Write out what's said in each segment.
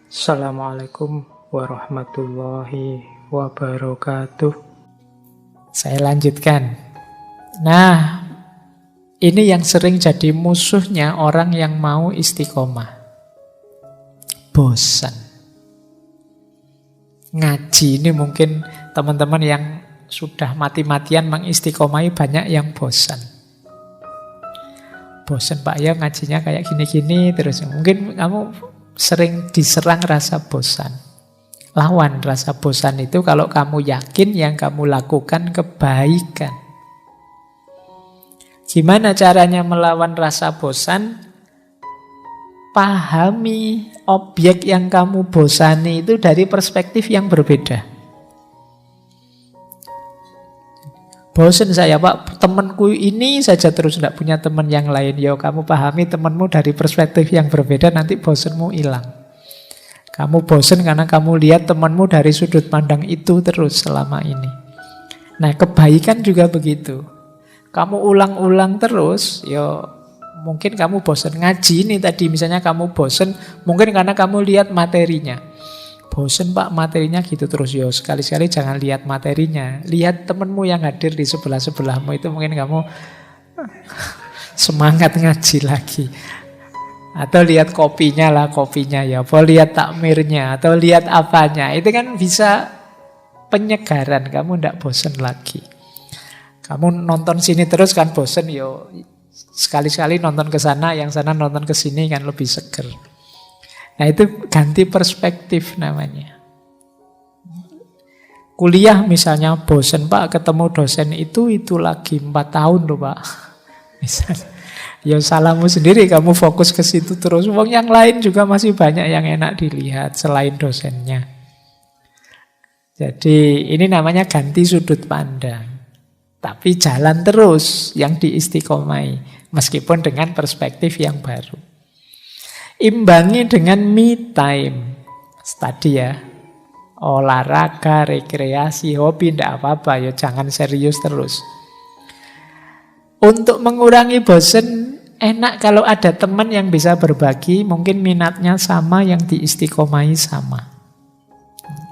Assalamualaikum warahmatullahi wabarakatuh. Saya lanjutkan. Nah, ini yang sering jadi musuhnya orang yang mau istiqomah. Bosan. Ngaji ini mungkin teman-teman yang sudah mati-matian mengistiqomahi banyak yang bosan. Bosan Pak ya ngajinya kayak gini-gini terus. Mungkin kamu sering diserang rasa bosan. Lawan rasa bosan itu kalau kamu yakin yang kamu lakukan kebaikan. Gimana caranya melawan rasa bosan? Pahami objek yang kamu bosani itu dari perspektif yang berbeda. Bosan saya Pak, temanku ini saja terus tidak punya teman yang lain. Yo, kamu pahami temanmu dari perspektif yang berbeda, nanti bosanmu hilang. Kamu bosan karena kamu lihat temanmu dari sudut pandang itu terus selama ini. Nah, kebaikan juga begitu. Kamu ulang-ulang terus, yo mungkin kamu bosan ngaji ini tadi. Misalnya kamu bosan, mungkin karena kamu lihat materinya. Bosan Pak materinya gitu terus, yo sekali-sekali jangan lihat materinya. Lihat temanmu yang hadir di sebelah-sebelahmu itu mungkin kamu semangat ngaji lagi. Atau lihat kopinya lah, kopinya ya. Atau lihat takmirnya, atau lihat apanya. Itu kan bisa penyegaran, kamu tidak bosan lagi. Kamu nonton sini terus kan bosan, yo sekali-sekali nonton ke sana, yang sana nonton ke sini kan lebih seger. Nah itu ganti perspektif namanya. Kuliah misalnya bosan Pak ketemu dosen itu lagi 4 tahun loh Pak. Misalnya, ya salahmu sendiri kamu fokus ke situ terus. Wong yang lain juga masih banyak yang enak dilihat selain dosennya. Jadi ini namanya ganti sudut pandang. Tapi jalan terus yang diistiqomai meskipun dengan perspektif yang baru. Imbangi dengan me time. Tadi ya, olahraga, rekreasi, hobi, tidak apa-apa. Ya jangan serius terus. Untuk mengurangi bosan, enak kalau ada teman yang bisa berbagi. Mungkin minatnya sama, yang diistiqomai sama.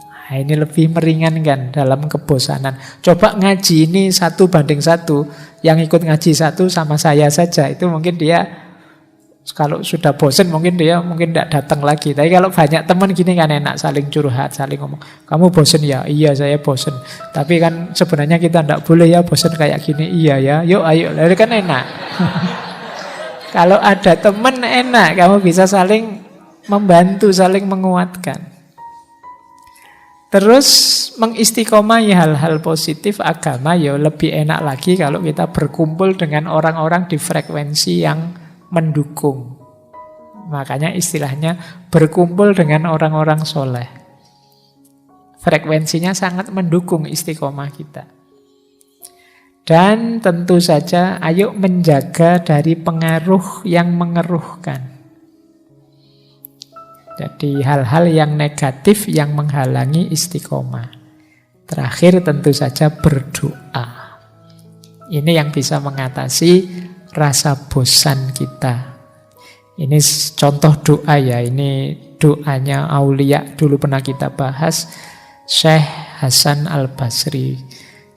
Nah, ini lebih meringankan dalam kebosanan. Coba ngaji ini 1:1. Yang ikut ngaji 1 sama saya saja. Itu mungkin dia kalau sudah bosan mungkin dia tidak datang lagi. Tapi kalau banyak teman gini kan enak saling curhat, saling ngomong. Kamu bosan ya? Iya saya bosan. Tapi kan sebenarnya kita tidak boleh ya bosan kayak gini. Iya ya, yuk ayo. Lalu kan enak. Kalau ada teman enak, kamu bisa saling membantu, saling menguatkan. Terus mengistiqomahi hal-hal positif agama ya lebih enak lagi kalau kita berkumpul dengan orang-orang di frekuensi yang mendukung. Makanya istilahnya berkumpul dengan orang-orang soleh. Frekuensinya sangat mendukung istiqomah kita. Dan tentu saja ayo menjaga dari pengaruh yang mengeruhkan. Jadi hal-hal yang negatif yang menghalangi istiqomah. Terakhir tentu saja berdoa. Ini yang bisa mengatasi rasa bosan kita. Ini contoh doa ya. Ini doanya aulia. Dulu pernah kita bahas. Syekh Hasan Al-Basri.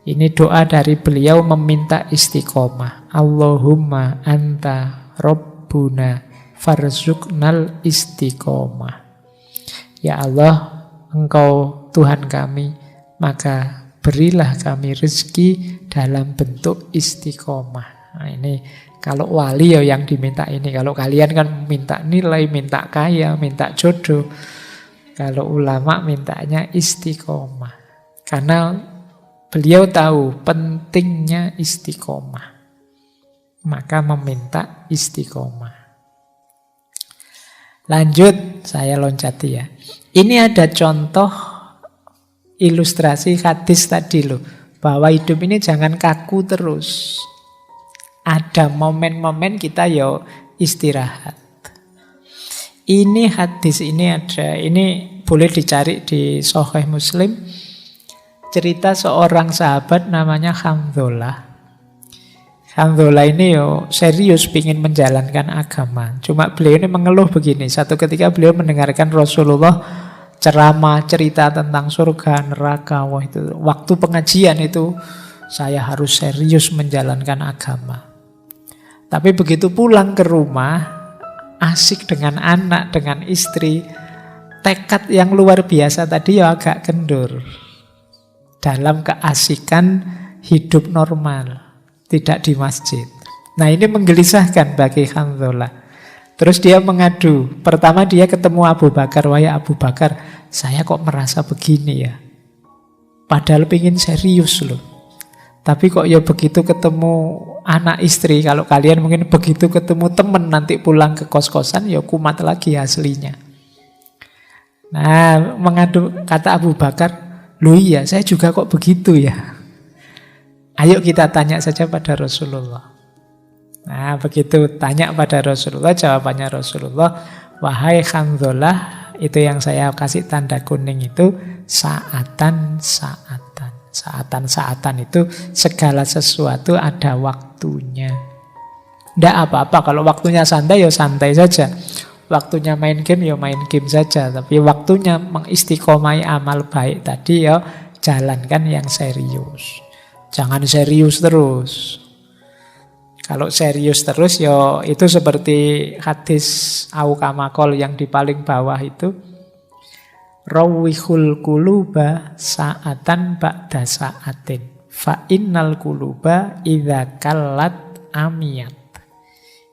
Ini doa dari beliau meminta istiqomah. Allahumma anta Rabbuna farzuqnal istiqomah. Ya Allah, Engkau Tuhan kami, maka berilah kami rezeki dalam bentuk istiqomah. Nah, ini kalau wali ya yang diminta ini. Kalau kalian kan minta nilai, minta kaya, minta jodoh. Kalau ulama mintanya istiqomah. Karena beliau tahu pentingnya istiqomah. Maka meminta istiqomah. Lanjut, saya loncati ya. Ini ada contoh ilustrasi hadis tadi loh. Bahwa hidup ini jangan kaku terus. Ada momen-momen kita yo istirahat. Ini hadis ini ada, ini boleh dicari di Sahih Muslim. Cerita seorang sahabat namanya Hamdullah. Handhola ini serius ingin menjalankan agama. Cuma beliau ini mengeluh begini. Satu ketika beliau mendengarkan Rasulullah ceramah, cerita tentang surga, neraka. Wah, itu waktu pengajian itu saya harus serius menjalankan agama. Tapi begitu pulang ke rumah, asik dengan anak, dengan istri, tekad yang luar biasa tadi agak kendur. Dalam keasikan hidup normal. Tidak di masjid. Nah, ini menggelisahkan bagi Handhola. Terus dia mengadu. Pertama dia ketemu Abu Bakar. Wahai Abu Bakar, saya kok merasa begini ya. Padahal pengen serius loh. Tapi kok ya begitu ketemu anak istri. Kalau kalian mungkin begitu ketemu temen nanti pulang ke kos-kosan, ya kumat lagi aslinya. Nah, mengadu, kata Abu Bakar, loh iya saya juga kok begitu ya. Ayo kita tanya saja pada Rasulullah. Nah, begitu tanya pada Rasulullah, jawabannya Rasulullah, wahai Handholah, itu yang saya kasih tanda kuning itu, saatan. Saatan itu segala sesuatu ada waktunya. Tidak apa-apa, kalau waktunya santai ya santai saja. Waktunya main game ya main game saja. Tapi waktunya mengistiqomai amal baik tadi ya jalankan yang serius. Jangan serius terus. Kalau serius terus ya itu seperti hadis Aukamakol yang di paling bawah itu. Rawihul kuluba sa'atan ba'da sa'atin. Fa'innal kuluba idha kallat amiyat.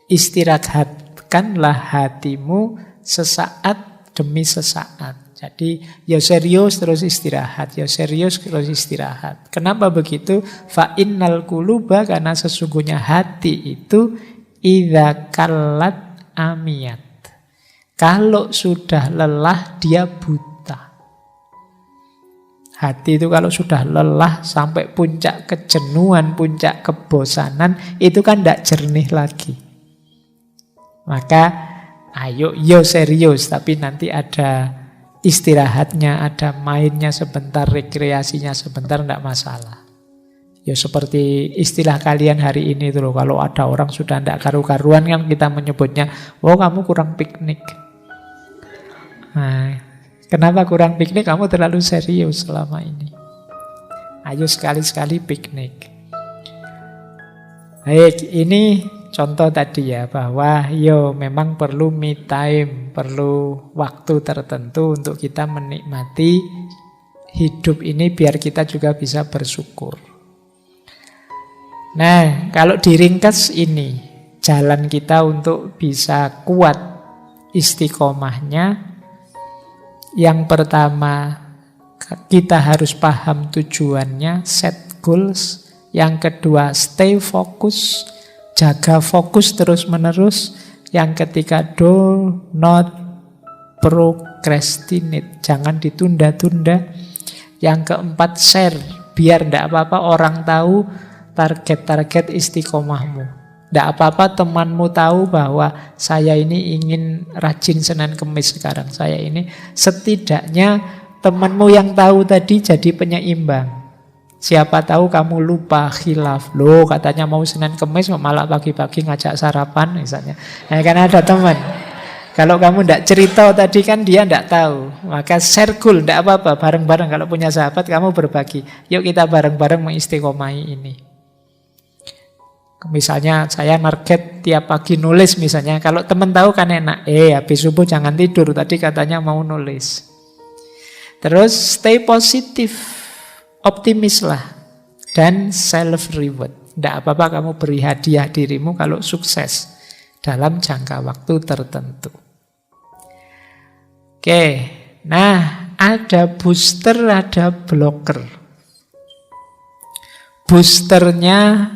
Istirahatkanlah hatimu sesaat demi sesaat. Jadi ya serius terus istirahat, ya serius terus istirahat. Kenapa begitu? Fa innal quluba, karena sesungguhnya hati itu idza kallat amiyat. Kalau sudah lelah dia buta. Hati itu kalau sudah lelah sampai puncak kejenuhan, puncak kebosanan, itu kan tidak jernih lagi. Maka ayo yo serius, tapi nanti ada istirahatnya, ada mainnya sebentar, rekreasinya sebentar, tidak masalah. Ya seperti istilah kalian hari ini tuh loh, kalau ada orang sudah tidak karu-karuan kan kita menyebutnya, oh kamu kurang piknik. Nah, kenapa kurang piknik? Kamu terlalu serius selama ini. Ayo sekali-sekali piknik. Baik, ini contoh tadi ya, bahwa memang perlu me time, perlu waktu tertentu untuk kita menikmati hidup ini biar kita juga bisa bersyukur. Nah, kalau diringkas ini, jalan kita untuk bisa kuat istiqomahnya, yang pertama kita harus paham tujuannya, set goals. Yang kedua stay fokus, jaga fokus terus-menerus. Yang ketiga, do not procrastinate, jangan ditunda-tunda. Yang keempat, share, biar tidak apa-apa orang tahu target-target istiqomahmu. Tidak apa-apa temanmu tahu bahwa saya ini ingin rajin Senin Kemis sekarang. Saya ini, setidaknya temanmu yang tahu tadi jadi penyeimbang. Siapa tahu kamu lupa khilaf. Loh katanya mau Senin Kemis malah pagi-pagi ngajak sarapan misalnya. Nah, karena ada teman. Kalau kamu tidak cerita tadi kan dia tidak tahu. Maka share goal, tidak apa-apa. Bareng-bareng kalau punya sahabat kamu berbagi. Yuk kita bareng-bareng mengistiqomahi ini. Misalnya saya target tiap pagi nulis misalnya. Kalau teman tahu kan enak. Habis subuh jangan tidur. Tadi katanya mau nulis. Terus stay positif. Optimislah. Dan self reward. Tidak apa-apa kamu beri hadiah dirimu kalau sukses. Dalam jangka waktu tertentu. Oke. Nah, ada booster, ada blocker. Boosternya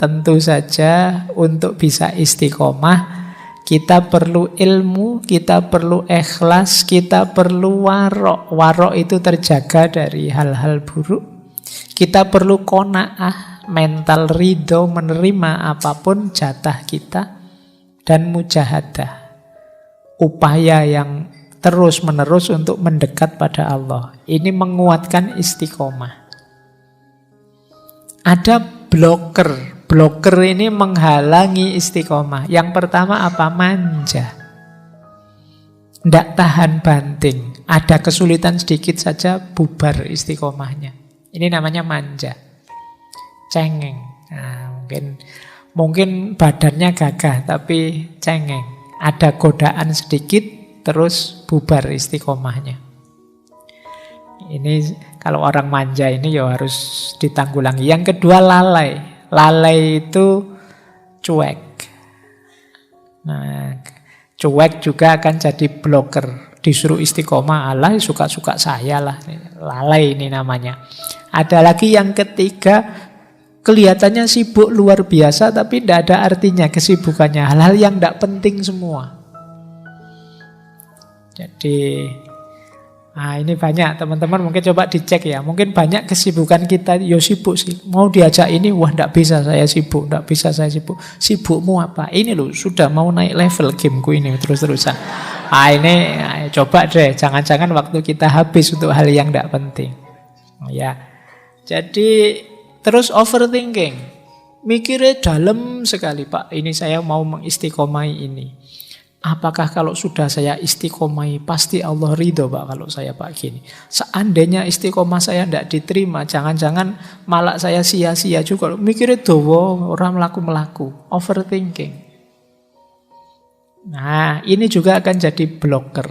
tentu saja untuk bisa istiqomah kita perlu ilmu, kita perlu ikhlas, kita perlu warok. Warok itu terjaga dari hal-hal buruk. Kita perlu qanaah, mental ridho menerima apapun jatah kita. Dan mujahadah, upaya yang terus-menerus untuk mendekat pada Allah. Ini menguatkan istiqomah. Ada blocker. bloker ini menghalangi istiqomah. Yang pertama apa? Manja. Tidak tahan banting. Ada kesulitan sedikit saja bubar istiqomahnya. Ini namanya manja. Cengeng. Nah, mungkin badannya gagah tapi cengeng. Ada godaan sedikit terus bubar istiqomahnya. Ini kalau orang manja ini ya harus ditanggulangi. Yang kedua lalai. Lalai itu cuek. Nah, cuek juga akan jadi bloker. Disuruh istiqomah, Allah suka-suka saya lah. Lalai ini namanya. Ada lagi yang ketiga, kelihatannya sibuk luar biasa tapi tidak ada artinya kesibukannya. Hal-hal yang tidak penting semua. Jadi ini banyak teman-teman mungkin coba dicek ya. Mungkin banyak kesibukan kita, yo sibuk sih. Mau diajak ini, wah tidak bisa saya sibuk, tidak bisa saya sibuk. Sibukmu apa? Ini loh sudah mau naik level gameku ini terus-terusan. Ini coba deh, jangan-jangan waktu kita habis untuk hal yang tidak penting. Ya, jadi terus overthinking, mikirnya dalam sekali Pak. Ini saya mau mengistiqomai ini. Apakah kalau sudah saya istiqomai pasti Allah ridho Pak kalau saya Pak gini. Seandainya istiqomah saya tidak diterima, jangan-jangan malah saya sia-sia juga. Mikirnya dowo, orang melaku-melaku. Overthinking. Nah, ini juga akan jadi bloker.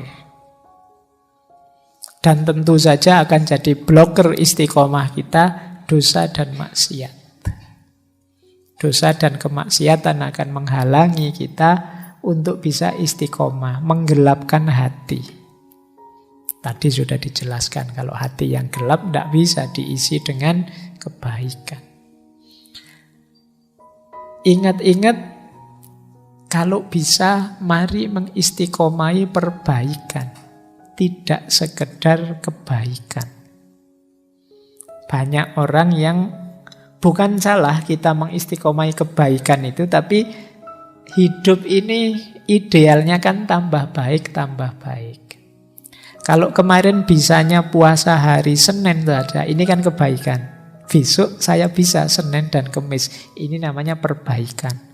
Dan tentu saja akan jadi bloker istiqomah kita, dosa dan maksiat. Dosa dan kemaksiatan akan menghalangi kita untuk bisa istiqomah, menggelapkan hati. Tadi sudah dijelaskan, kalau hati yang gelap tidak bisa diisi dengan kebaikan. Ingat-ingat, kalau bisa, mari mengistiqomai perbaikan, tidak sekedar kebaikan. Banyak orang yang bukan salah kita mengistiqomai kebaikan itu, tapi hidup ini idealnya kan tambah baik, tambah baik. Kalau kemarin bisanya puasa hari Senin saja, ini kan kebaikan. Besok saya bisa Senin dan Kamis, ini namanya perbaikan.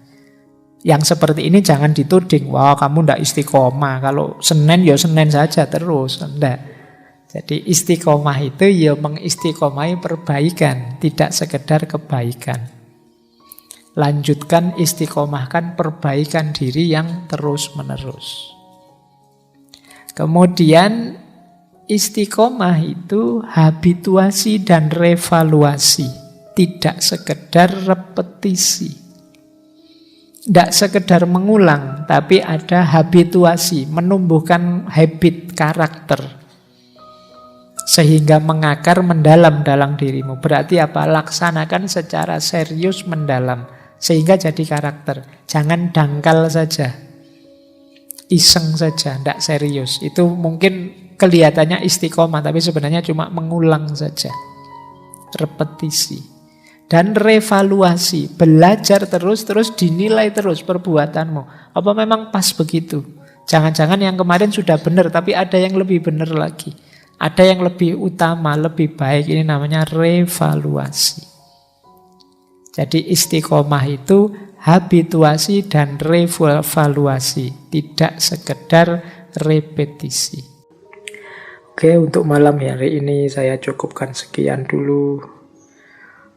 Yang seperti ini jangan dituding, wah kamu ndak istiqomah, kalau Senin ya Senin saja terus, enggak. Jadi istiqomah itu ya mengistiqomai perbaikan, tidak sekedar kebaikan. Lanjutkan, istiqomahkan perbaikan diri yang terus-menerus. Kemudian istiqomah itu habituasi dan revaluasi, tidak sekedar repetisi. Tidak sekedar mengulang, tapi ada habituasi, menumbuhkan habit, karakter. Sehingga mengakar mendalam dalam dirimu. Berarti apa? Laksanakan secara serius mendalam. Sehingga jadi karakter. Jangan dangkal saja, iseng saja, tidak serius. Itu mungkin kelihatannya istiqomah, tapi sebenarnya cuma mengulang saja. Repetisi. Dan revaluasi, belajar terus dinilai terus perbuatanmu. Apa memang pas begitu? Jangan-jangan yang kemarin sudah benar, tapi ada yang lebih benar lagi. Ada yang lebih utama, lebih baik. Ini namanya revaluasi. Jadi istiqomah itu habituasi dan revaluasi, tidak sekedar repetisi. Oke, untuk malam hari ini saya cukupkan sekian dulu.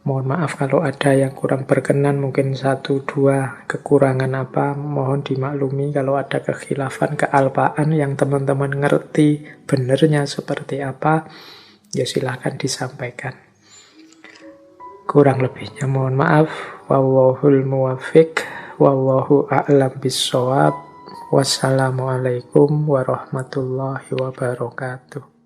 Mohon maaf kalau ada yang kurang berkenan, mungkin 1-2 kekurangan apa, mohon dimaklumi. Kalau ada kekhilafan, kealpaan yang teman-teman ngerti benernya seperti apa, ya silahkan disampaikan. Kurang lebihnya mohon maaf. Wallahul muwaffiq, wallahu a'lam bissawab. Wassalamualaikum warahmatullahi wabarakatuh.